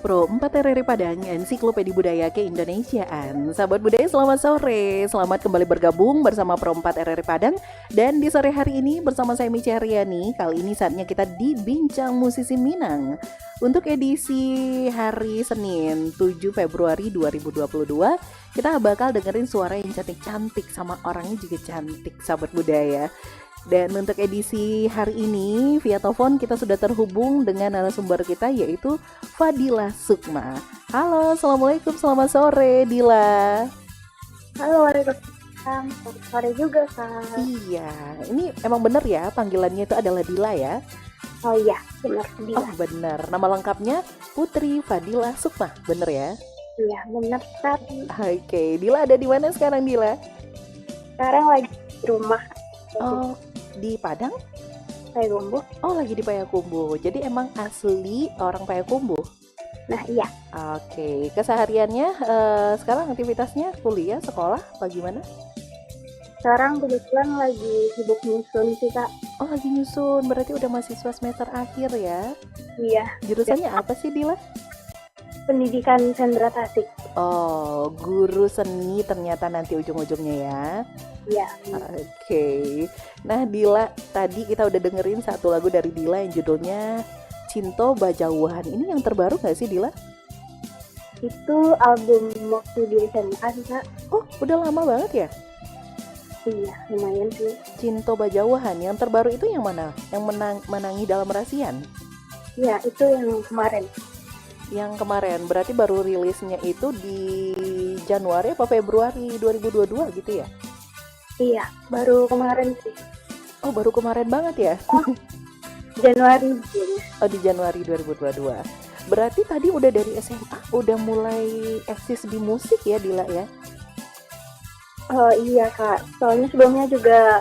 Pro 4 RRI Padang, Ensiklopedia Budaya Keindonesiaan. Sahabat budaya, selamat sore. Selamat kembali bergabung bersama Pro 4 RRI Padang. Dan di sore hari ini bersama saya Mici Haryani. Kali ini saatnya kita di Bincang Musisi Minang. Untuk edisi hari Senin 7 Februari 2022, kita bakal dengerin suara yang cantik-cantik sama orangnya juga cantik, sahabat budaya. Dan untuk edisi hari ini via telepon kita sudah terhubung dengan narasumber kita, yaitu Fadila Sukma. Halo, assalamualaikum, selamat sore Dila. Halo, waalaikumsalam. Selamat sore juga, Kak. Iya, ini emang bener ya panggilannya itu adalah Dila ya? Oh iya, benar, Dila. Oh bener, nama lengkapnya Putri Fadila Sukma, bener ya? Iya, benar sekali. Oke, Dila ada di mana sekarang Dila? Sekarang lagi di rumah. Oh, di Padang? Payakumbuh. Oh, lagi di Payakumbuh. Jadi emang asli orang Payakumbuh? Nah, iya. Oke, kesehariannya sekarang aktivitasnya kuliah, sekolah, apa gimana? Sekarang kebetulan lagi sibuk nyusun sih, Kak. Oh, lagi nyusun, berarti udah mahasiswa semester akhir ya? Iya, Jurusannya apa sih Dila? pendidikan Sendra Tasik. Oh, guru seni ternyata nanti ujung-ujungnya ya? Iya. Oke, nah Dila, tadi kita udah dengerin satu lagu dari Dila yang judulnya Cinto Bajauhan. Ini yang terbaru nggak sih Dila? Itu album waktu di SMA sih, Kak. Oh, udah lama banget ya? Iya, lumayan sih. Cinto Bajauhan, yang terbaru itu yang mana? Yang menangi dalam rasian? Iya, itu yang kemarin. Yang kemarin, berarti baru rilisnya itu di Januari apa Februari 2022 gitu ya? Iya, baru kemarin sih. Oh, baru kemarin banget ya? Januari gitu. Oh, di Januari 2022. Berarti tadi udah dari SMA, udah mulai eksis di musik ya Dila ya? Oh iya, Kak. Soalnya sebelumnya juga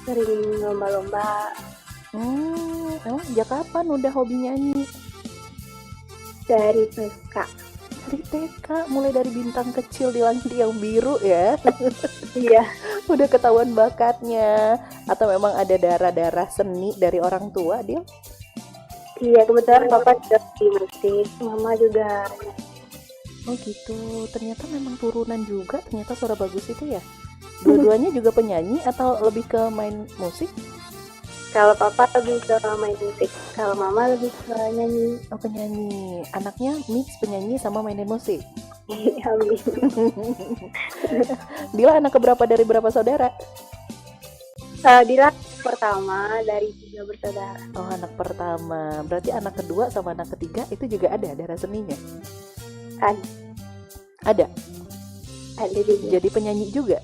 sering lomba-lomba. Emang sejak kapan udah hobi nyanyi? Dari TK. Dari TK, mulai dari bintang kecil di langit yang biru ya? Iya. Udah ketahuan bakatnya. Atau memang ada darah-darah seni dari orang tua dia? Iya, kebetulan Papa juga di musik, Mama juga. Oh gitu, ternyata memang turunan juga, ternyata suara bagus itu ya? Dua-duanya juga penyanyi atau lebih ke main musik? Kalau Papa lebih ke main musik, kalau Mama lebih ke nyanyi. Oh, penyanyi, anaknya mix penyanyi sama mainin musik. Amin. Dila anak keberapa dari berapa saudara? Dila pertama dari 3 bersaudara. Oh, anak pertama, berarti anak kedua sama anak ketiga itu juga ada darah seninya? Ada? Ada juga. Jadi penyanyi juga?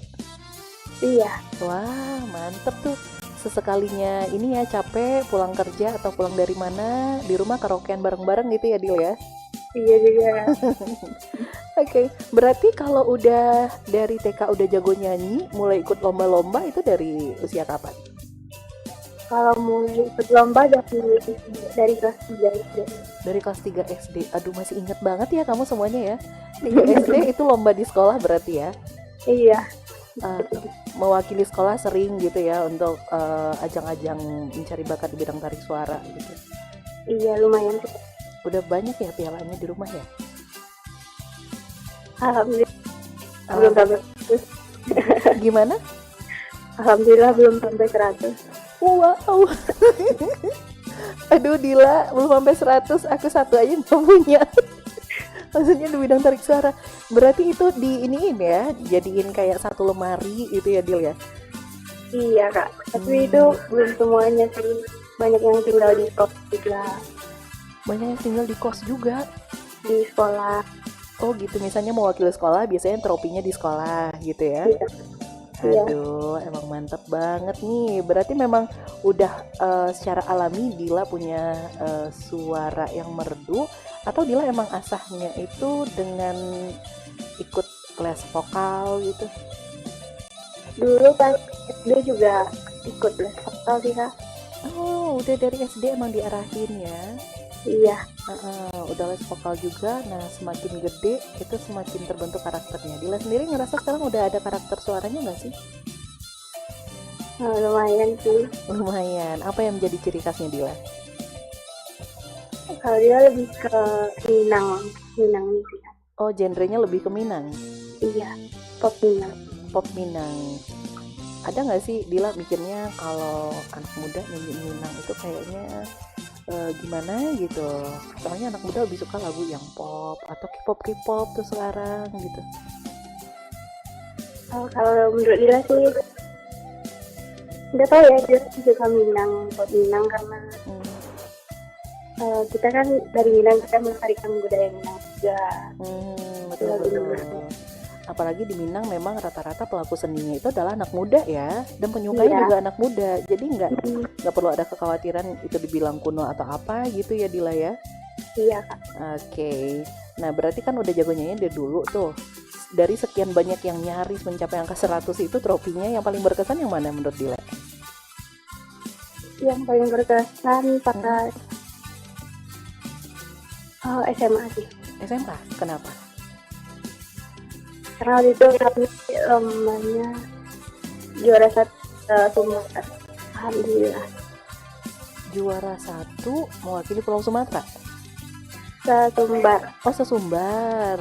Iya. Wah, mantep tuh. Sesekalinya ini ya capek pulang kerja atau pulang dari mana, di rumah karaokean bareng-bareng gitu ya Dil ya? Iya juga. Oke, berarti kalau udah dari TK udah jago nyanyi, mulai ikut lomba-lomba itu dari usia kapan? Kalau mulai ikut lomba dari kelas 3 SD. Dari kelas 3 SD. Aduh, masih inget banget ya kamu semuanya ya. 3 SD itu lomba di sekolah berarti ya? Iya. Mewakili sekolah sering gitu ya untuk ajang-ajang mencari bakat di bidang tarik suara gitu. Iya, lumayan sih. Udah banyak ya pialanya di rumah ya? Alhamdulillah. Belum sampai 100. Gimana? Alhamdulillah belum sampai 100. Wow. Aduh Dila, belum sampai 100, aku satu aja nggak punya. Maksudnya di bidang tarik suara. Berarti itu diiniin ya, jadiin kayak satu lemari itu ya Dil ya? Iya, Kak. Tapi itu belum semuanya sih. Banyak yang tinggal di kos juga. Banyak yang tinggal di kos juga. Di sekolah. Oh gitu, misalnya mewakili sekolah, biasanya tropinya di sekolah gitu ya? Iya. Aduh, emang mantep banget nih. Berarti memang udah secara alami Dila punya suara yang merdu, atau Dila emang asahnya itu dengan ikut les vokal gitu? Dulu pas SD juga ikut les vokal sih, Kak. Oh, udah dari SD emang diarahin ya? Iya. Udah les vokal juga. Nah, semakin gede itu semakin terbentuk karakternya. Dila sendiri ngerasa sekarang udah ada karakter suaranya nggak sih? Lumayan sih. Lumayan. Apa yang menjadi ciri khasnya Dila? Kalau dia lebih ke Minang, Minang sih. Oh, genrenya lebih ke Minang. Iya, pop Minang. Pop Minang. Ada nggak sih Dila mikirnya kalau anak muda nyanyi Minang itu kayaknya gimana gitu? Soalnya anak muda lebih suka lagu yang pop atau K-pop tuh sekarang gitu. Kalau menurut Dila sih, nggak tahu ya, dia suka Minang, pop Minang karena kita kan dari Minang, kita melestarikan budaya Minang juga. Betul. Apalagi di Minang memang rata-rata pelaku seninya itu adalah anak muda ya, dan penyukanya juga anak muda. Jadi nggak perlu ada kekhawatiran itu dibilang kuno atau apa gitu ya Dila ya. Iya Kak. Oke. Nah berarti kan udah jago nyanyi dari dulu tuh. Dari sekian banyak yang nyaris mencapai angka 100 itu, trofinya yang paling berkesan yang mana menurut Dila? Yang paling berkesan pas SMA sih. SMA, kenapa? Karena waktu itu kami lombanya juara 1 Sumatera. Alhamdulillah. Juara 1 mewakili Pulau Sumatera? Sumbar. Oh, sesumbar.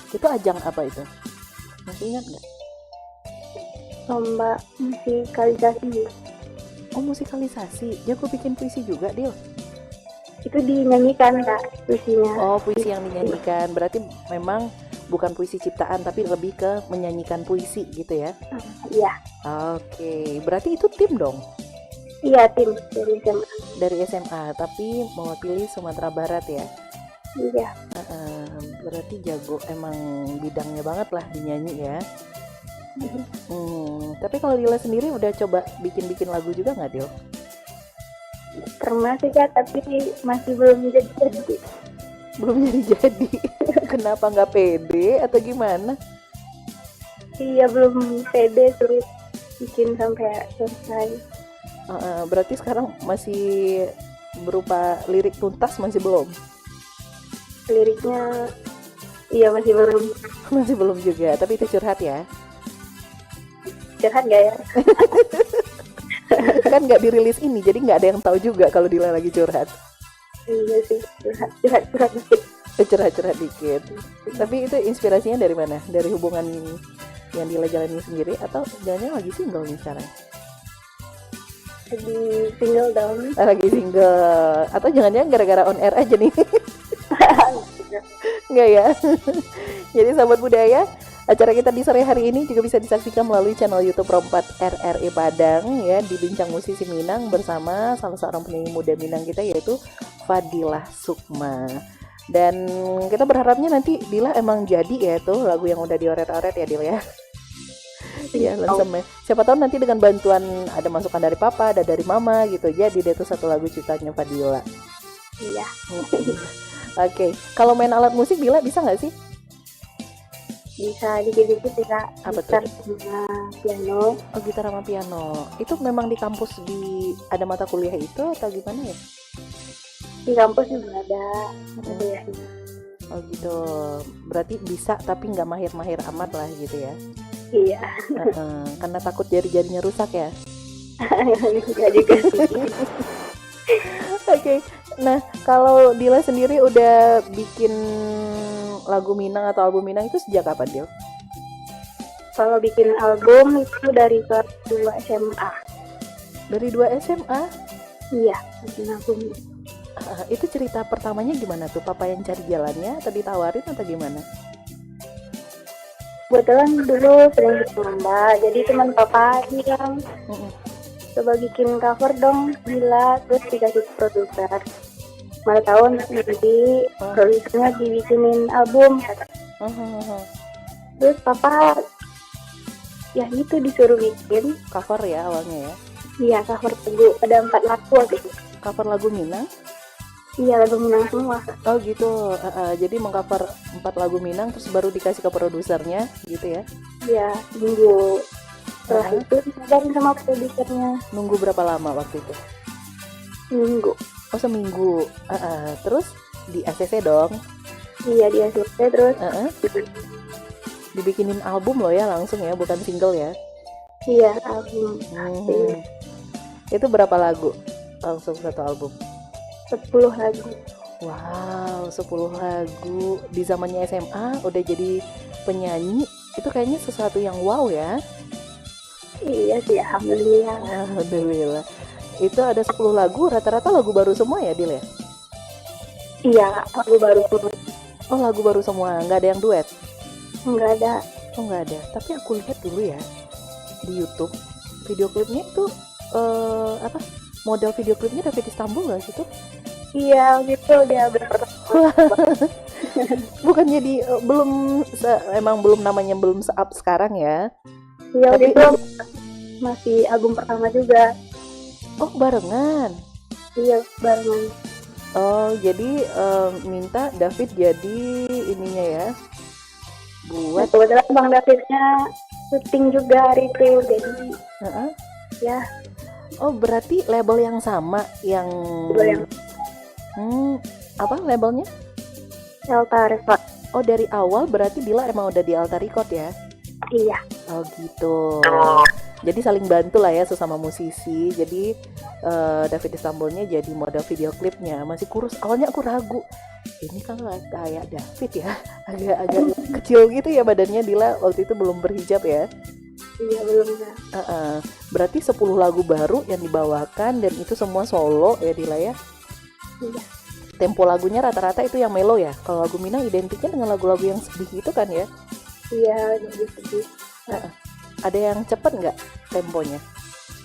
Itu ajang apa itu? Masih ingat nggak? Lomba musikalisasi. Oh, musikalisasi. Jago bikin puisi juga, Dil? Itu dinyanyikan Kak, puisinya. Oh, puisi yang dinyanyikan. Berarti memang bukan puisi ciptaan, tapi lebih ke menyanyikan puisi gitu ya? Iya. Oke, berarti itu tim dong? Iya, tim dari SMA. Dari SMA, tapi mewakili Sumatera Barat ya? Iya. Berarti jago, emang bidangnya banget lah dinyanyi ya? Tapi kalau Dila sendiri udah coba bikin lagu juga nggak, Dil? Pernah sih Kak, tapi masih belum jadi. Belum jadi. Kenapa nggak pede atau gimana? Iya, belum pede sulit bikin sampai selesai. Berarti sekarang masih berupa lirik tuntas, masih belum? Liriknya iya masih belum. Masih belum juga, tapi itu curhat ya? Curhat gak ya? Kan nggak dirilis ini, jadi nggak ada yang tahu juga kalau Dila lagi curhat. Iya sih, curhat dikit. Curhat dikit. Tapi itu inspirasinya dari mana? Dari hubungan yang Dila jalani sendiri atau jangan lagi single nih sekarang? Lagi single dong. Lagi single. Atau jangan-jangan gara-gara on air aja nih? Enggak ya? Jadi sahabat budaya, acara kita di sore hari ini juga bisa disaksikan melalui channel YouTube Pro4 RRI Padang ya, di Bincang Musisi Minang bersama salah seorang penyanyi muda Minang kita, yaitu Fadilah Sukma. Dan kita berharapnya nanti Dila emang jadi ya tuh lagu yang udah dioret-oret ya Dila ya. Iya, langsung ya. Siapa tahu nanti dengan bantuan ada masukan dari papa, ada dari mama gitu, jadi dia tuh satu lagu ciptaannya Fadila. Iya. Oke, kalau main alat musik Dila bisa nggak sih? Bisa dikit-dikit bisa. Apa tuh? Gitar sama piano. Oh, gitar sama piano. Itu memang di kampus ada mata kuliah itu atau gimana ya? Di kampus juga ada kuliahnya. Oh gitu. Berarti bisa tapi nggak mahir-mahir amat lah gitu ya? Iya. Karena takut jari-jarinya rusak ya? Enggak juga sih. Oke. Nah, kalau Dila sendiri udah bikin lagu Minang atau album Minang itu sejak kapan, Dil? Kalau bikin album itu dari kelas 2 SMA. Dari 2 SMA? Iya, bikin album. Itu cerita pertamanya gimana tuh? Papa yang cari jalannya atau ditawarin atau gimana? Kebetulan dulu sering bikin lomba, jadi teman papa bilang coba bikin cover dong, gila, terus dikasih produser. Malah tahun nanti produsernya dibikinin album. Terus papa ya gitu disuruh bikin cover ya awalnya ya? Iya, cover lagu, ada 4 lagu gitu. Cover lagu Minang? Iya, lagu Minang semua. Oh gitu. Jadi mengcover 4 lagu Minang terus baru dikasih ke produsernya gitu ya? Iya, minggu setelah itu disabarin sama produsernya. Nunggu berapa lama waktu itu? Minggu. Oh, seminggu. Terus di ACC dong? Iya, di ACC terus dibikinin album loh ya langsung ya, bukan single ya? Iya, album. Itu berapa lagu? Langsung satu album? 10 lagu. Wow, 10 lagu di zamannya SMA udah jadi penyanyi. Itu kayaknya sesuatu yang wow ya. Iya sih, alhamdulillah. Alhamdulillah. Itu ada 10 lagu, rata-rata lagu baru semua ya, Dil ya? Iya, lagu baru pun Oh, lagu baru semua, nggak ada yang duet? nggak ada. Oh, nggak ada. Tapi aku lihat dulu ya di YouTube, video klipnya itu apa? Model video klipnya David Istanbul nggak sih tuh? Iya, gitu dia berpertama. Bukannya di emang belum namanya belum se-up sekarang ya? Iya, Tapi gitu masih album pertama juga. oh barengan. Iya, barengan. Oh, jadi minta David jadi ininya ya, Nah, buat kebetulan Bang Davidnya syuting juga hari itu, jadi Heeh. ya Oh, berarti label yang sama yang label yang apa labelnya? Delta Record. Oh, dari awal berarti Dila emang udah di Alta Record ya? Iya, Oh, gitu. Jadi saling bantu lah ya sesama musisi. Jadi David Istanbulnya jadi model video klipnya. Masih kurus. Awalnya aku ragu. Ini kan kayak David ya. Agak-agak kecil gitu ya badannya. Dila waktu itu belum berhijab ya. iya belum ya. Berarti 10 lagu baru yang dibawakan dan itu semua solo ya Dila ya. Iya, Tempo lagunya rata-rata itu yang melo ya. Kalau lagu Minang identiknya dengan lagu-lagu yang sedih itu kan ya. iya jadi sedih. Ada yang cepet nggak temponya?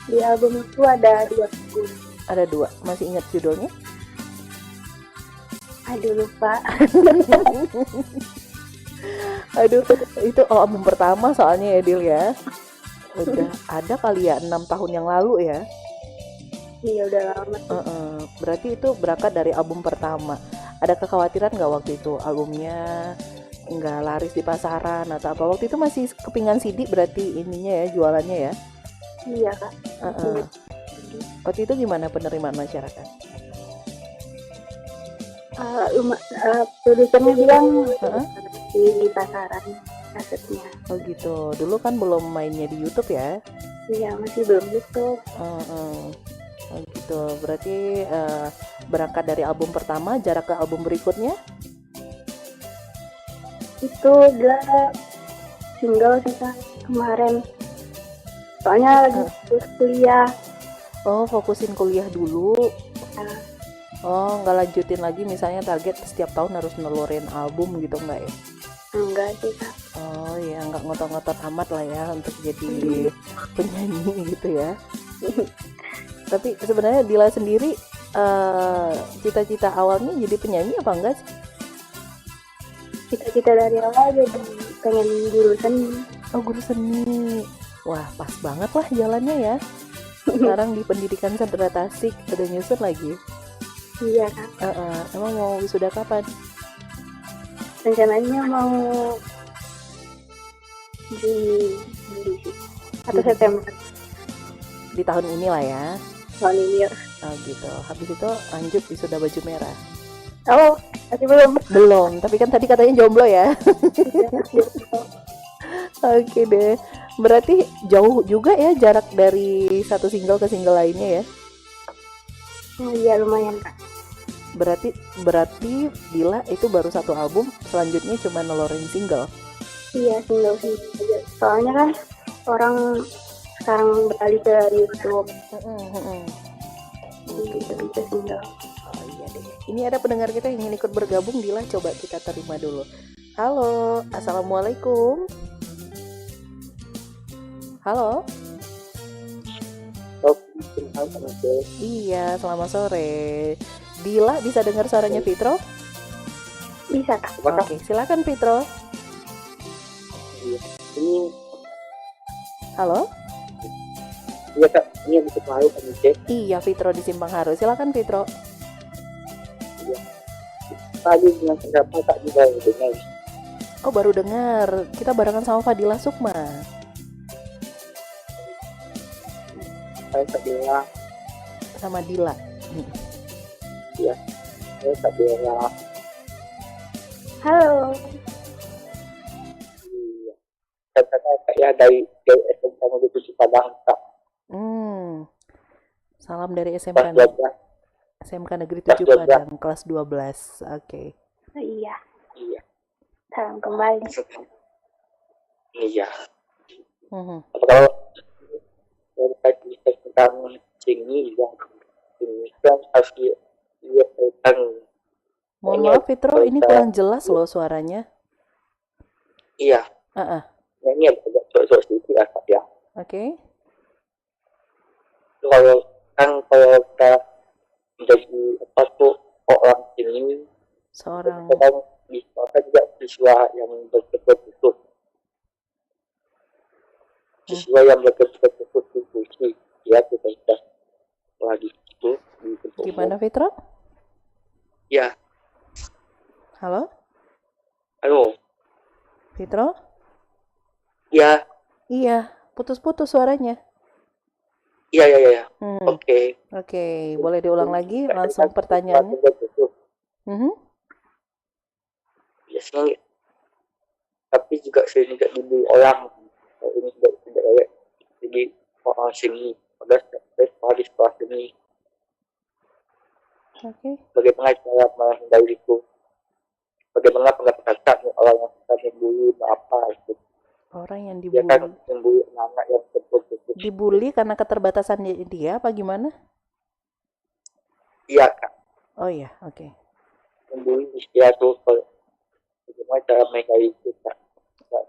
Di album itu ada 2 lagu. Ada 2. Masih ingat judulnya? Aduh lupa. Aduh, itu album pertama soalnya ya Dil ya. Udah ada kali ya 6 tahun yang lalu ya. Iya udah lama. Berarti itu berangkat dari album pertama. Ada kekhawatiran nggak waktu itu albumnya nggak laris di pasaran atau apa? Waktu itu masih kepingan CD berarti ininya ya jualannya ya. Iya kak. Waktu itu gimana penerimaan masyarakat? Produsernya bilang di pasaran kasetnya. Oh gitu. Dulu kan belum mainnya di YouTube ya? Iya masih belum gitu. Oh gitu. Berarti berangkat dari album pertama, jarak ke album berikutnya? Itu dia single sih kak kemarin. Soalnya lagi kuliah. Oh, fokusin kuliah dulu. Nah, Oh, nggak lanjutin lagi misalnya target setiap tahun harus nelurin album gitu nggak ya? enggak sih kak. Oh ya, nggak ngotot-ngotot amat lah ya untuk jadi penyanyi gitu ya. Tapi sebenarnya Dila sendiri cita-cita awalnya jadi penyanyi apa enggak sih? Cita-cita dari awal jadi pengen guru seni. Oh, guru seni. Wah, pas banget lah jalannya ya. Sekarang di pendidikan Sandra Tasik udah nyusun lagi. Iya kak. Emang mau wisuda kapan? Rencananya mau Juli sih. Atau Juli. September Di tahun ini lah ya. tahun ini ya. Oh gitu. Habis itu lanjut wisuda baju merah. Oh masih belum. Belum, tapi kan tadi katanya jomblo ya. Oke deh. Berarti jauh juga ya jarak dari satu single ke single lainnya ya. Oh iya lumayan kak. Berarti Dila itu baru satu album, selanjutnya cuma nelorin single. Iya single aja. Soalnya kan orang sekarang beralih ke YouTube. Jadi itu single. Oh iya deh. Ini ada pendengar kita yang ingin ikut bergabung, Dila coba kita terima dulu. Halo, assalamualaikum. Halo. Iya, selamat sore. Dila bisa dengar suaranya Fitro? Bisa kak. Oke, silakan Fitro. Ini Halo? iya kak, ini yang bisa tahu kan cek. Iya, Fitro di Simpang Haru. Silakan Fitro. Tadi dengan siapa tak juga dengar. Oh, baru dengar. Kita barengan sama Fadila Sukma. Saya tak bilang, Sama Dila. saya tak bilang. Halo. Iya. Katanya kak ya dari SMK Menuju Padang kak. Salam dari Pas SMK. belajar SMK Negeri Kelas 7 12. Padang, kelas 12. Oke. Iya, Iya. salam kembali. Iya. Mhm. Kalau terkait bisnis tentang sini yang ini kan harus dia tentang Mohon ini maaf Fitro, ini kita- kurang jelas loh suaranya. iya. Ah, Ini agak sok-sok sedikit ya Kak, ya. oke. Kalau kita menjadi apa tuh orang sini Seorang kadang bisa juga siswa yang berkebutuhan siswa yang berkebutuhan diskusi ya kita sudah lagi itu di tempat gimana umum. Fitro? Ya, Halo? halo, Fitro? ya, Iya, putus-putus suaranya. iya, iya, iya, Hmm, oke. oke, boleh diulang lagi langsung pertanyaannya. Mhm. Biasanya, tapi juga saya juga dibeli orang. Ini tidak layak jadi orang sini. Pada saya di sekolah sini. Oke. Bagaimana cara menghindari itu? Bagaimana pendapat kakak orang yang suka membuli apa itu? Orang yang Dia kan dibully. membuli anak yang betul-betul. Dibully karena keterbatasan dia apa gimana? Iya kak, Oh iya, oke. membuli istilah tuh. Bagaimana cara menghindari itu kak?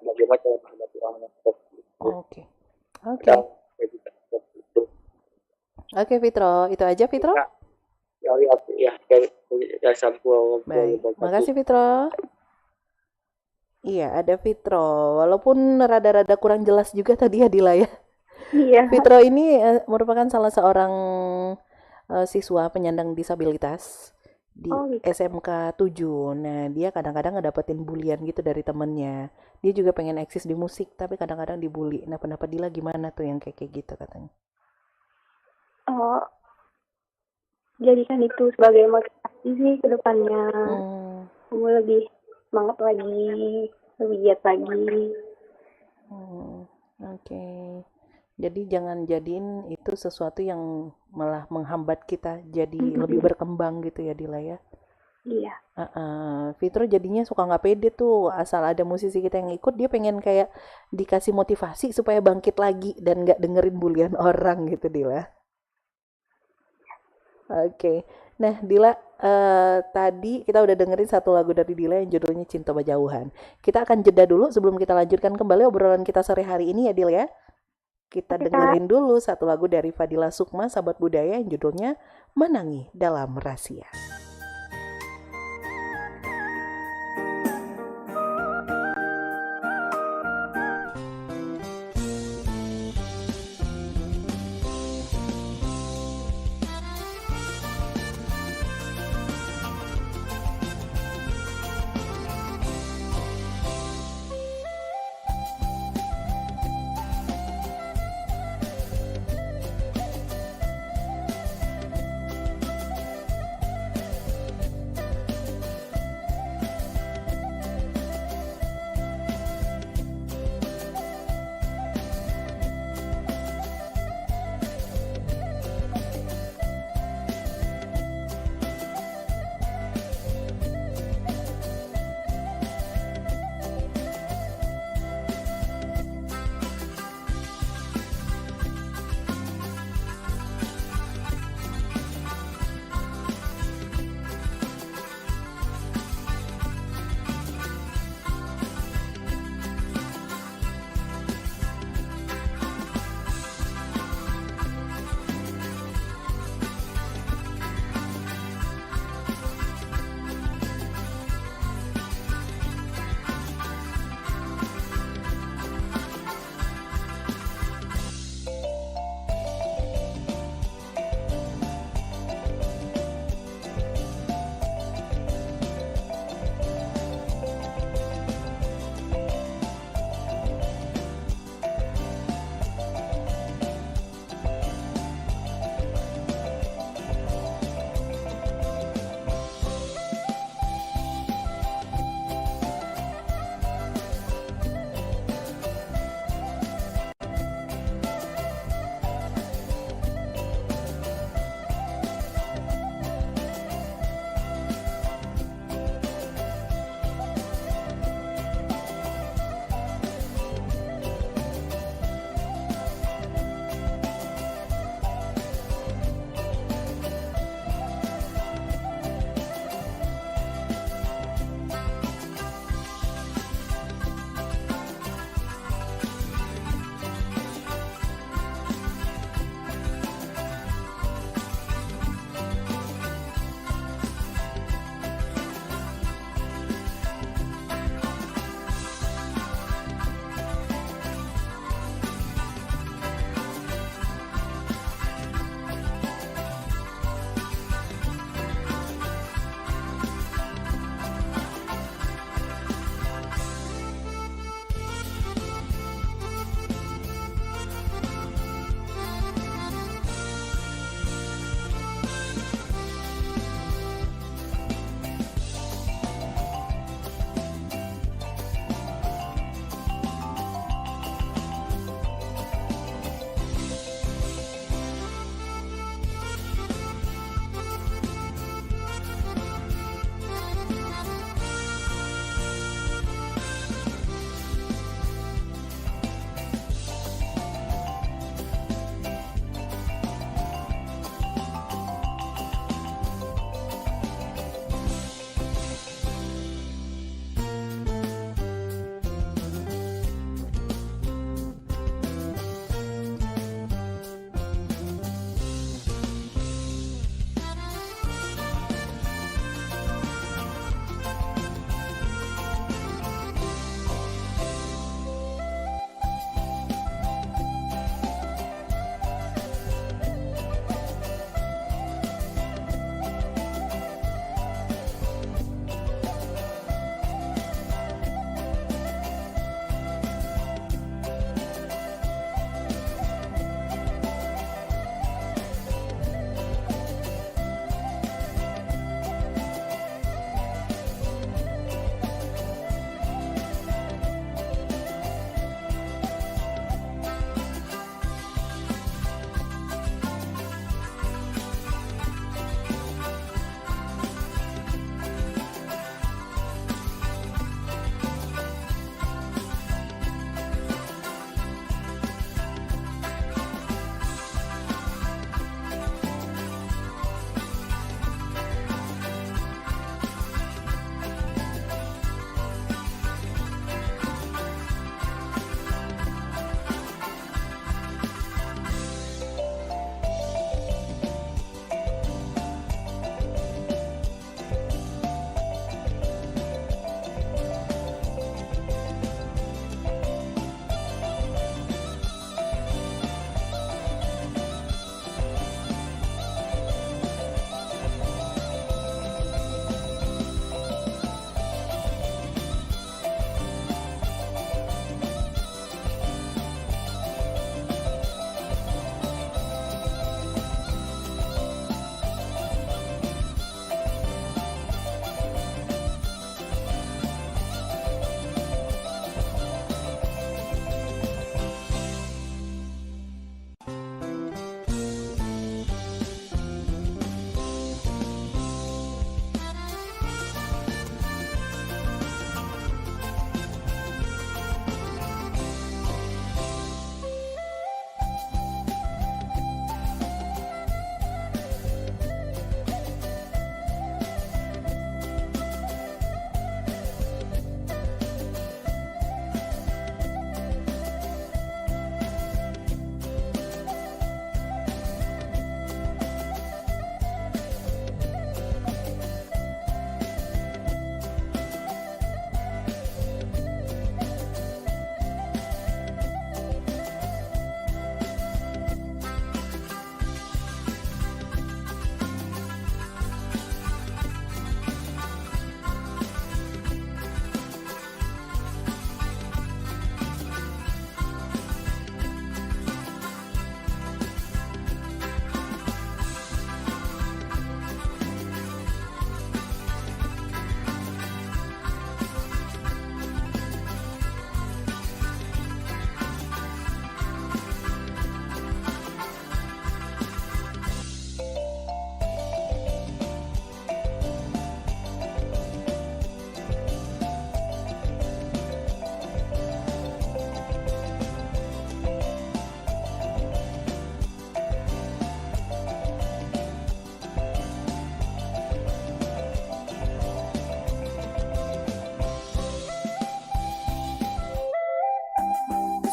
Bagaimana cara menghadapi orang yang seperti itu? Oke. Oke. Dan saya juga seperti itu. Oke Fitro, itu aja Fitro? Ya, ya, sampul. Baik, makasih Fitro. Iya, ada Fitro. Walaupun rada-rada kurang jelas juga tadi ya Dila ya. Iya. Fitro ini merupakan salah seorang siswa penyandang disabilitas di Oh, gitu. SMK 7. Nah, dia kadang-kadang ngedapetin bulian gitu dari temennya. Dia juga pengen eksis di musik, tapi kadang-kadang dibully. Nah, pendapat Dila gimana tuh yang kayak gitu katanya? Oh, jadikan itu sebagai motivasi sih ke depannya. Kamu lebih semangat lagi, lebih giat lagi. Oke. Jadi jangan jadiin itu sesuatu yang malah menghambat kita jadi lebih berkembang gitu ya Dila ya. Iya. Fitro jadinya suka nggak pede tuh asal ada musisi kita yang ikut, dia pengen kayak dikasih motivasi supaya bangkit lagi dan nggak dengerin bulian orang gitu Dila. Oke. Nah Dila, tadi kita udah dengerin satu lagu dari Dila yang judulnya Cinta Berjauhan. Kita akan jeda dulu sebelum kita lanjutkan kembali obrolan kita sore hari ini ya Dil ya. Kita dengerin dulu satu lagu dari Fadila Sukma, sahabat budaya, yang judulnya Menangi Dalam Rahasia.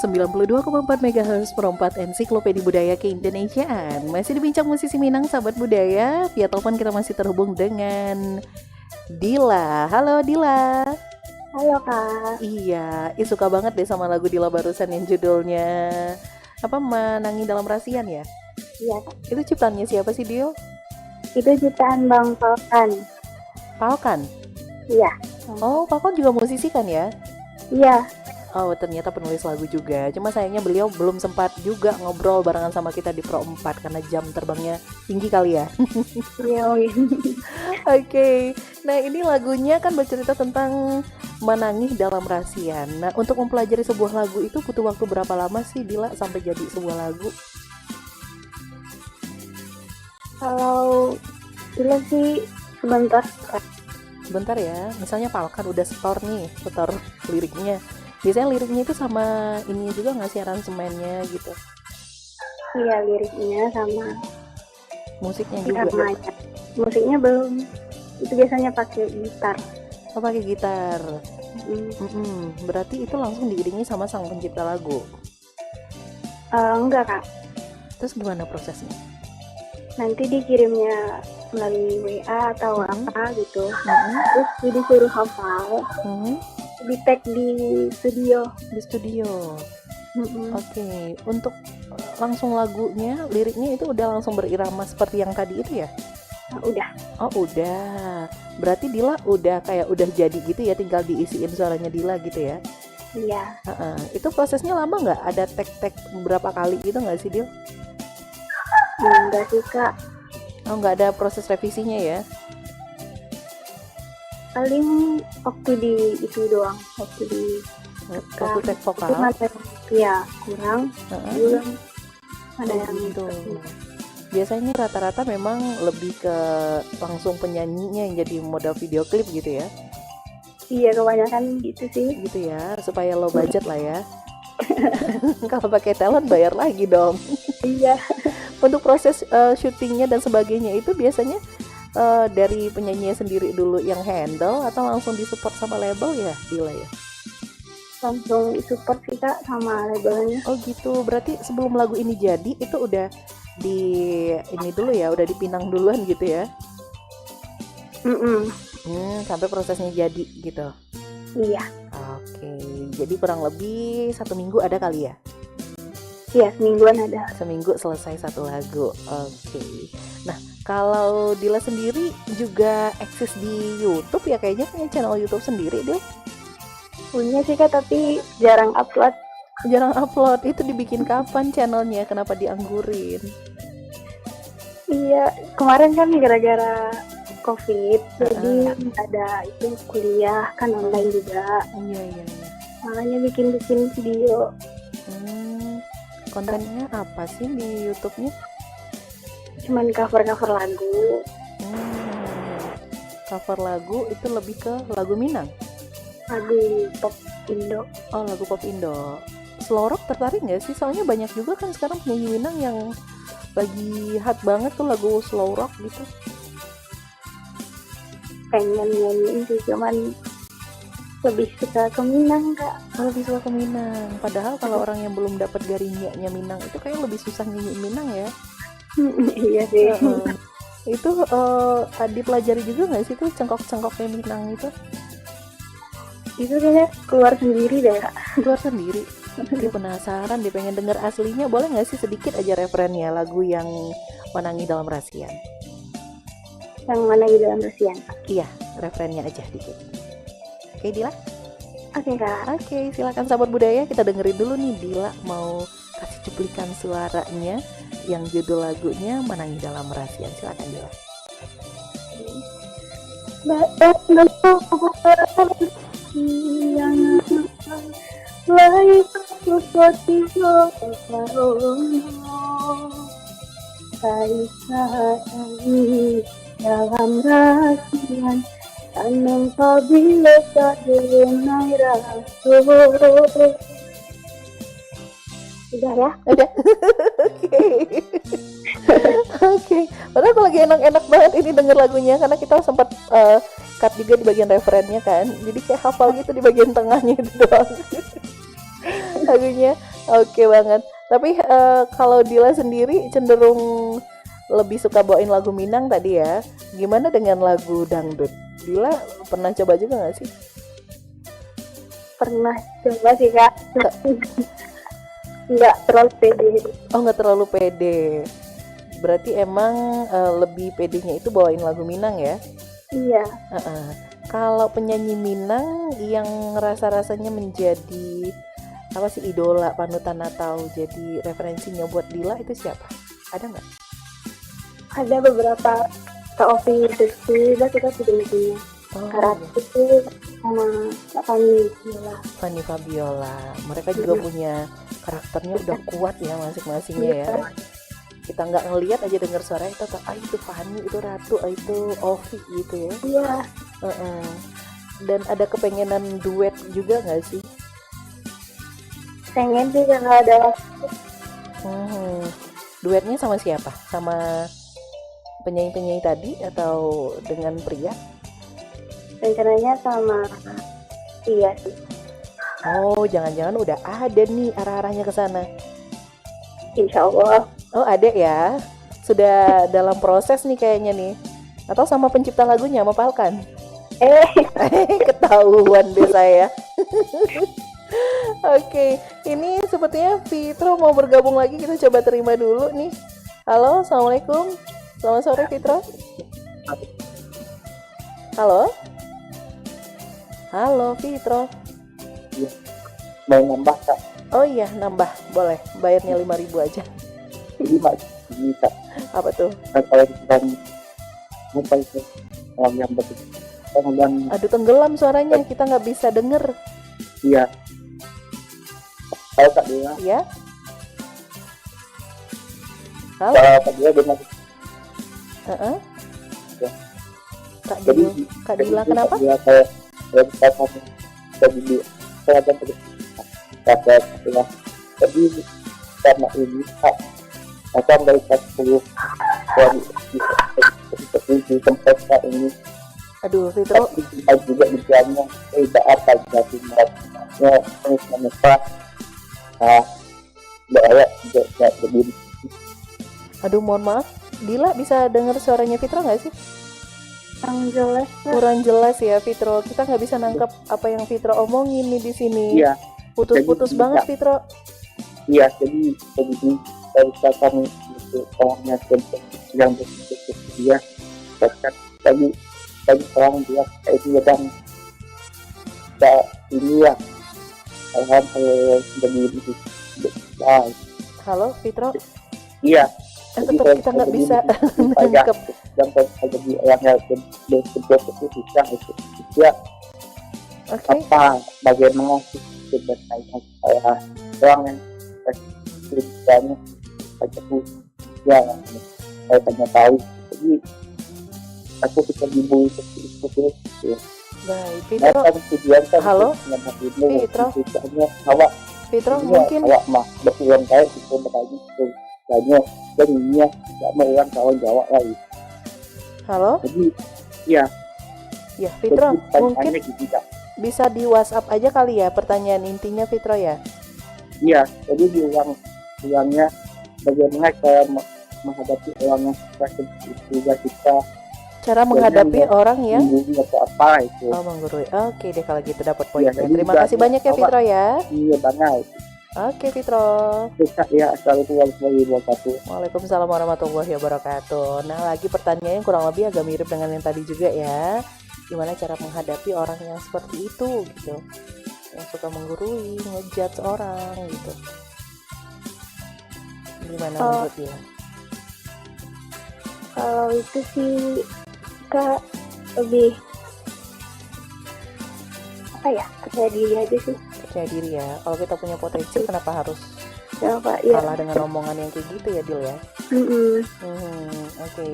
92,4 MHz Perempat Ensiklopedia Budaya Keindonesiaan. Masih dibincang musisi Minang, sahabat budaya. Via telepon kita masih terhubung dengan Dila. Halo Dila. Halo Kak. Iya, suka banget deh sama lagu Dila barusan yang judulnya apa, Menangi Dalam Rasian ya? Iya Kak. Itu ciptaannya siapa sih, Dil? Itu ciptaan Bang Falkan. Falkan? Iya. Oh, Falkan juga musisi kan ya? Iya. Oh, ternyata penulis lagu juga. Cuma sayangnya beliau belum sempat juga ngobrol barengan sama kita di Pro 4 karena jam terbangnya tinggi kali ya. Iya. Oke. Nah, ini lagunya kan bercerita tentang menangis dalam rasian. Nah, untuk mempelajari sebuah lagu itu butuh waktu berapa lama sih, Dila, sampai jadi sebuah lagu? Kalau itu sih sebentar Kak. Sebentar ya. Misalnya Falkan udah setor liriknya. Biasanya liriknya itu sama ini juga nggak sih, aransemennya gitu? Iya, liriknya sama Musiknya juga. namanya. Musiknya belum. Itu biasanya pakai gitar. Oh, pakai gitar. Mm. Berarti itu langsung diiringi sama sang pencipta lagu. Enggak Kak. Terus gimana prosesnya? Nanti dikirimnya melalui WA atau apa gitu. Mm-mm. Terus disuruh hafal. Di tag di studio. Di studio. Mm-mm. Oke. Untuk langsung lagunya, liriknya itu udah langsung berirama seperti yang tadi itu ya? Nah, udah. Oh, udah. Berarti Dila udah jadi gitu ya, tinggal diisiin suaranya Dila gitu ya? Iya. Itu prosesnya lama nggak? Ada tag berapa kali gitu nggak sih, Dil? Enggak sih Kak. Oh, nggak ada proses revisinya ya? Paling waktu di itu doang. Waktu di Waktu tag itu vokal? ya kurang. Belum ada yang Gitu. itu. Biasanya rata-rata memang lebih ke langsung penyanyinya yang jadi modal video klip gitu ya? Iya, kebanyakan gitu sih. Gitu ya, supaya low budget lah ya. Kalau pakai talent bayar lagi dong. Iya. Untuk proses syutingnya dan sebagainya itu biasanya dari penyanyinya sendiri dulu yang handle atau langsung disupport sama label ya, Dila ya? Langsung support sih Kak sama labelnya. Oh gitu, berarti sebelum lagu ini jadi itu udah udah dipinang duluan gitu ya? Sampai prosesnya jadi gitu. Iya. Oke, jadi kurang lebih 1 minggu ada kali ya? Iya, semingguan ada. Seminggu selesai satu lagu. Oke. Nah, kalau Dila sendiri juga eksis di YouTube ya, kayaknya punya channel YouTube sendiri Dil? Punya sih Kak, tapi jarang upload. Jarang upload. Itu dibikin kapan channelnya? Kenapa dianggurin? Iya, kemarin kan gara-gara COVID, jadi ada itu kuliah kan online juga. Iya. Makanya bikin video. Kontennya apa sih di YouTube-nya? Cuman cover-cover lagu. Cover lagu itu lebih ke lagu Minang? Lagu pop Indo. Oh, lagu pop Indo. Slow rock tertarik nggak sih? Soalnya banyak juga kan sekarang penyanyi Minang yang lagi hot banget tuh lagu slow rock gitu. Pengen nyanyiin sih, cuman lebih suka ke Minang Kak. Lebih suka ke Minang. Padahal kalau orang yang belum dapat garinyanya Minang itu kayak lebih susah nyanyiin Minang ya. Iya sih. Itu dipelajari juga nggak sih tuh cengkok-cengkoknya Minang itu? Itu kayaknya keluar sendiri deh Kak. Keluar sendiri. Jadi penasaran, dia pengen denger aslinya. Boleh nggak sih sedikit aja referennya lagu yang Menangi Dalam Rasian? Yang mana di dalam rasian? Iya, referennya aja dikit. Oke Dila? Oke Kak. Oke, silakan sahabat budaya, kita dengerin dulu nih Dila mau kasih cuplikan suaranya yang judul lagunya Menangi Dalam Rasian. Silakan Dila. Dalam rasian tanam apabila tak denai rasul. Udah ya? Udah. Oke. Padahal aku lagi enak-enak banget ini denger lagunya karena kita sempat cut juga di bagian referennya kan. Jadi kayak hafal gitu di bagian tengahnya itu doang. Lagunya Oke banget. Tapi kalau Dila sendiri cenderung lebih suka bawain lagu Minang tadi ya. Gimana dengan lagu dangdut? Dila pernah coba juga nggak sih? Pernah coba sih Kak. Nggak terlalu pede. Oh, nggak terlalu pede. Berarti emang lebih pedenya itu bawain lagu Minang ya? Iya. Heeh. Kalau penyanyi Minang yang rasa-rasanya menjadi apa sih idola panutan atau jadi referensinya buat Dila itu siapa? Ada nggak? Ada beberapa Kak Ovi Rizky, kita sudah punya. Oh, Karate iya. itu sama Kak Fani Gila. Fanny Fabiola. Mereka juga punya karakternya udah kuat ya masing-masingnya ya. Kita nggak ngelihat aja dengar suaranya kita tahu itu Fanny, itu Ratu, itu Ovi gitu ya. Iya. Heeh. Dan ada kepengenan duet juga nggak sih? Pengen sih kalau ada waktu. Duetnya sama siapa? Sama penyanyi-penyanyi tadi atau dengan pria? Rencananya sama iya sih. Oh, jangan-jangan udah ada nih arah-arahnya ke sana. Insya Allah. Oh, ada ya. Sudah dalam proses nih kayaknya nih. Atau sama pencipta lagunya, sama Palkan? Ketahuan deh saya. Oke, ini sepertinya Fitro mau bergabung lagi. Kita coba terima dulu nih. Halo, assalamualaikum. Selamat sore Fitro. Halo. Halo Fitro. Mau nambah Kak? Oh iya, nambah. Boleh. Bayarnya 5.000 aja. Jadi bisa. Apa tuh? Kalau kita apa itu yang betul. Kemudian Aduh, tenggelam suaranya. Kita nggak bisa denger. iya. Kalau Kak Dila, Ya? Halo? kalau Kak Dila benar. Heeh. Ya. Kak Dila kenapa? Dila saya jadi saya ada kata ya. Jadi karena ini Kak akan dari 10 dari di tempat Kak ini. Aduh, Fitro. Kita juga dibilangnya tidak apa jadi ya terus menetap. Nah, saya tidak berdiri. Aduh, mohon maaf. Dila bisa dengar suaranya Fitro nggak sih? Yang jelas Kak. Kurang jelas ya Fitro. Kita nggak bisa nangkep apa yang Fitro omongin nih di sini. Iya, Putus-putus jadi banget bisa. Fitro. iya jadi kita kami itu orangnya yang berpikir dia bahkan tadi orang bilang kayak dia dan ini ya kalau jadi itu Halo Fitro. iya Tetap kita nggak bisa banyak nangkep. yang jadi orang yang berpikir itu bisa itu dia Oke. apa bagaimana sih sebenarnya saya orang yang kerjanya aku ya saya tanya tahu jadi aku bisa dibully seperti itu ya. Baik, Nah, Fitro. kan tujuan kan Halo? dengan ilmu Fitro. tujuannya awak Fitro ini mungkin. awak mah berulang kali itu bertanya itu banyak dan ini nggak mau orang kawan jawab lagi Halo. jadi ya Ya Fitro, jadi mungkin tanya gitu Kak. bisa di WhatsApp aja kali ya pertanyaan intinya Fitro ya. Iya, jadi diulangnya bagaimana cara menghadapi orang yang seperti itu juga kita Cara menghadapi orang yang menggurui atau apa itu. oh menggurui. Oke deh kalau gitu dapat Iya, poinnya. jadi Terima banyak kasih banyak ya awak. Fitro ya. Iya banget. Oke Fitro. Kita ya assalamualaikum warahmatullahi wabarakatuh. Waalaikumsalam warahmatullahi wabarakatuh. Nah lagi pertanyaannya kurang lebih agak mirip dengan yang tadi juga ya. Gimana cara menghadapi orang yang seperti itu gitu, yang suka menggurui, ngejudge orang gitu. Gimana menurut dia? Kalau itu sih Kak lebih apa ya, percaya diri aja sih. Percaya diri ya. Kalau kita punya potensi kenapa harus Ya Pak, ya. kalah dengan omongan yang kayak gitu ya Dil ya? Oke.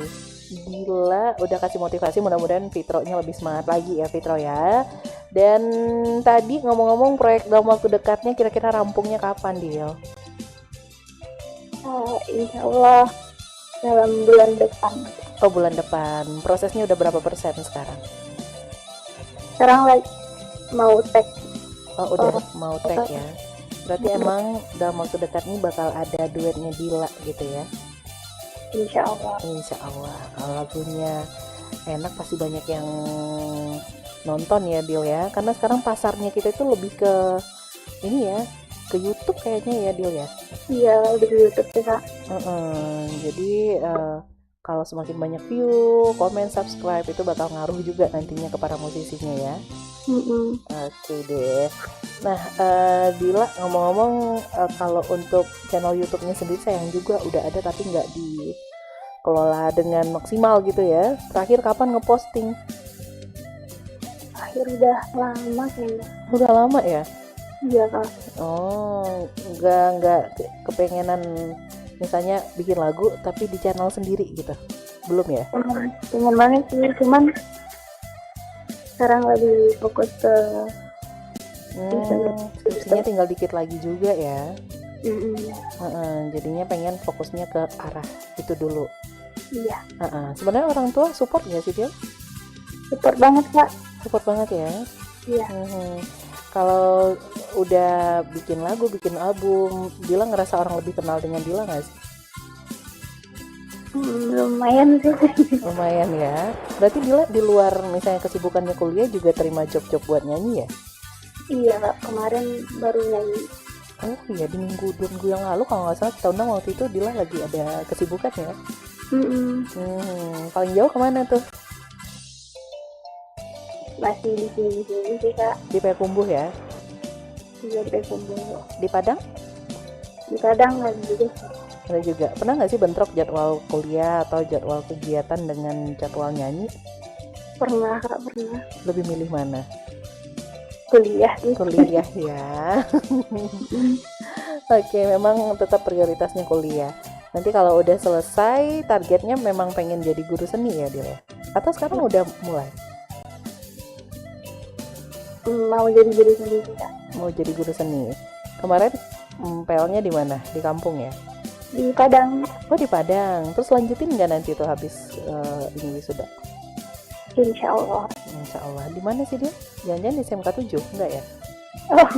Dila udah kasih motivasi, mudah-mudahan Fitro-nya lebih semangat lagi ya Fitro ya. Dan tadi ngomong-ngomong proyek dalam waktu dekatnya kira-kira rampungnya kapan Dil? Insya Allah dalam bulan depan. Oh bulan depan. Prosesnya udah berapa persen sekarang? Sekarang lagi mau tag. Oh udah mau tag ya. Berarti emang dalam waktu dekat ini bakal ada duetnya Dila gitu ya. Insya Allah. Insya Allah. Kalau lagunya enak pasti banyak yang nonton ya Dil ya. Karena sekarang pasarnya kita itu lebih ke ini ya, ke YouTube kayaknya ya Dil ya. Iya, udah di YouTube sih Kak. Jadi kalau semakin banyak view, komen, subscribe itu bakal ngaruh juga nantinya ke para musisinya ya. Oke deh. Nah, Dila ngomong-ngomong, kalau untuk channel YouTube-nya sendiri sayang juga udah ada tapi nggak dikelola dengan maksimal gitu ya. Terakhir kapan ngeposting? Akhir udah lama kayaknya. Udah lama ya? Iya Kak. Oh, nggak kepengenan misalnya bikin lagu tapi di channel sendiri gitu? Belum ya? Pengen banget sih, cuman sekarang lagi fokus ke Skripsinya tinggal dikit lagi juga ya. Mm-mm. Jadinya pengen fokusnya ke arah itu dulu. Iya, Sebenarnya orang tua support nggak sih dia? support banget Kak. Support banget ya. Iya. Kalau udah bikin lagu, bikin album, Dila ngerasa orang lebih kenal dengan Dila nggak sih? Lumayan sih. Lumayan ya. Berarti Dila di luar misalnya kesibukannya kuliah juga terima job-job buat nyanyi ya? Iya Kak, kemarin baru nyanyi. Oh iya, di minggu yang lalu kalau nggak salah kita undang waktu itu Dila lagi ada kesibukan ya. Paling jauh kemana tuh? Masih di sini sih Kak. Di Payakumbuh ya? Iya, di Payakumbuh. Di Padang? Di Padang lagi juga. Ada juga. Pernah nggak sih bentrok jadwal kuliah atau jadwal kegiatan dengan jadwal nyanyi? Pernah Kak, pernah. Lebih milih mana? Kuliah sih. Kuliah ya. Oke, memang tetap prioritasnya kuliah. Nanti kalau udah selesai, targetnya memang pengen jadi guru seni ya dia ya? Atau sekarang udah mulai? Mau jadi guru seni Kak. Mau jadi guru seni. Kemarin PL-nya di mana? Di kampung ya? Di Padang. Oh di Padang. Terus lanjutin nggak nanti tuh habis ini wisuda? Insya Allah. Insya Allah. Di mana sih dia? Jangan-jangan di SMK 7? Enggak ya? Oh,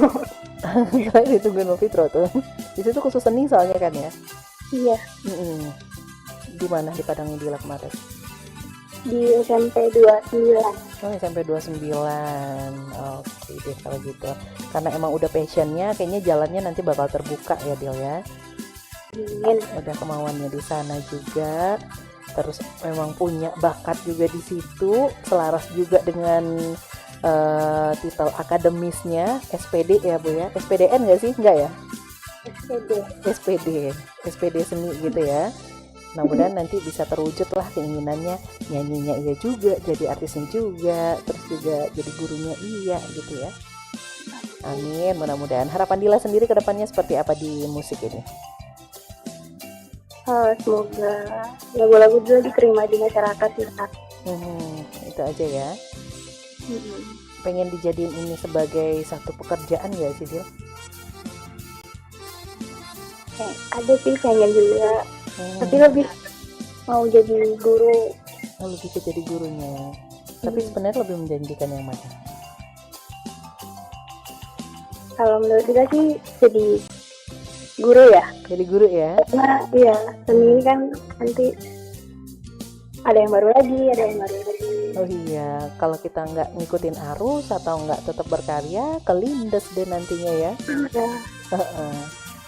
Saya ditungguin Novitro tuh. Di situ khusus seni soalnya kan ya? iya. Di mana di Padang Dila kemarin? Di SMP 29. Oh SMP 29. Oke deh kalau gitu. Karena emang udah passionnya, kayaknya jalannya nanti bakal terbuka ya Dil ya. Amin. Udah kemauannya di sana juga. Terus memang punya bakat juga di situ, selaras juga dengan titel akademisnya SPD ya Bu ya. SPDN nggak sih? Enggak ya? SPD seni gitu ya. Mudah-mudahan nanti bisa terwujud lah keinginannya, nyanyinya iya juga, jadi artisnya juga, terus juga jadi gurunya iya gitu ya. Amin, mudah-mudahan. Harapan Dila sendiri ke depannya seperti apa di musik ini? Semoga lagu-lagu juga diterima di masyarakat sih Kak. Itu aja ya. Pengen dijadiin ini sebagai satu pekerjaan ya sih Dil? Ada sih pengen juga, tapi lebih mau jadi guru. Lebih ke jadi gurunya. Tapi sebenarnya lebih menjanjikan yang mana? Kalau menurut kita sih jadi guru ya. Jadi guru ya? Karena iya, seni kan nanti ada yang baru lagi. Oh iya, kalau kita nggak ngikutin arus atau nggak tetap berkarya, kelindes deh nantinya ya.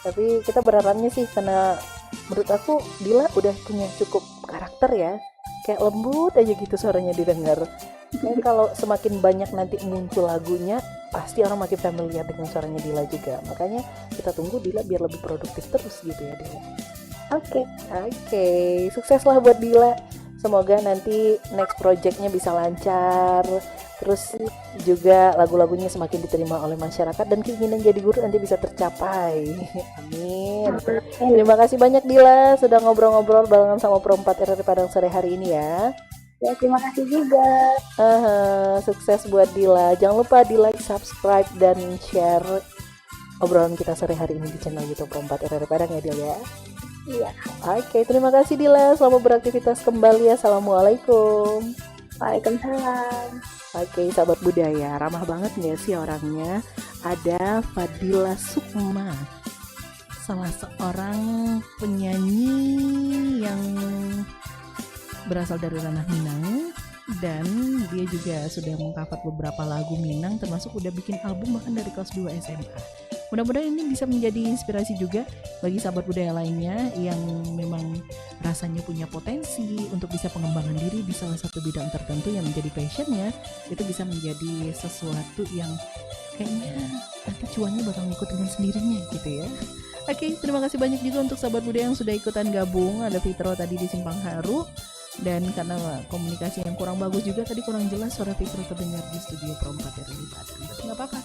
Tapi kita berharapnya sih, karena menurut aku Dila udah punya cukup karakter ya, kayak lembut aja gitu suaranya didengar. Dan kalau semakin banyak nanti muncul lagunya, pasti orang makin familiar dengan suaranya Dila juga. Makanya kita tunggu Dila biar lebih produktif terus gitu ya Dila. Oke, sukseslah buat Dila. Semoga nanti next projectnya bisa lancar. Terus juga lagu-lagunya semakin diterima oleh masyarakat dan keinginan jadi guru nanti bisa tercapai. Amin. Terima kasih banyak Dila sudah ngobrol-ngobrol barengan sama Pro 4 RRI Padang sore hari ini ya. Ya, terima kasih juga. Sukses buat Dila. Jangan lupa di like, subscribe, dan share obrolan kita sore hari ini di channel YouTube Pro 4 RRI Padang ya Dila ya. Iya. Oke, terima kasih Dila. Selamat beraktivitas kembali. Assalamualaikum. Waalaikumsalam. Oke, sahabat budaya, ramah banget nggak sih orangnya? ada Fadila Sukma, salah seorang penyanyi yang berasal dari ranah Minang, dan dia juga sudah mengcover beberapa lagu Minang, termasuk udah bikin album bahkan dari kelas 2 SMA. Mudah-mudahan ini bisa menjadi inspirasi juga bagi sahabat budaya lainnya yang memang rasanya punya potensi untuk bisa pengembangan diri di salah satu bidang tertentu yang menjadi passionnya. Itu bisa menjadi sesuatu yang kayaknya nanti cuannya bakal ngikut dengan sendirinya gitu ya. Oke, terima kasih banyak juga untuk sahabat budaya yang sudah ikutan gabung. Ada Fitro tadi di Simpang Haru, dan karena komunikasi yang kurang bagus juga tadi kurang jelas suara Fitro terdengar di studio Pro 4 RRI Padang. Tapi nggak apa-apa,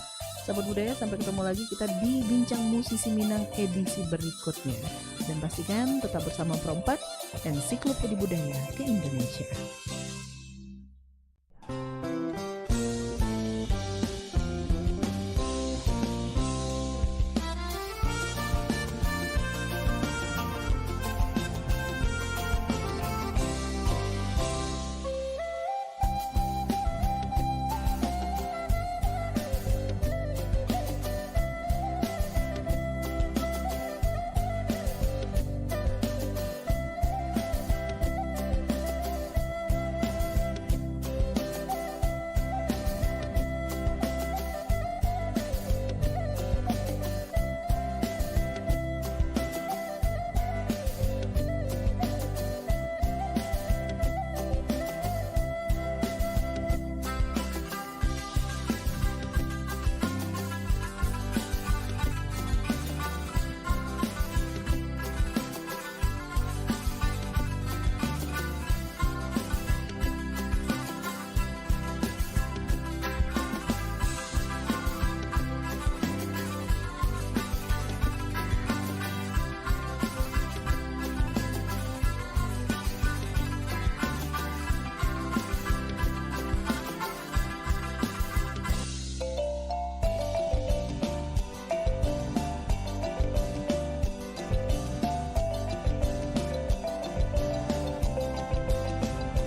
sahabat budaya, sampai ketemu lagi kita di Bincang Musisi Minang edisi berikutnya. Dan pastikan tetap bersama Pro 4 dan Ensiklopedia Budaya ke Indonesia.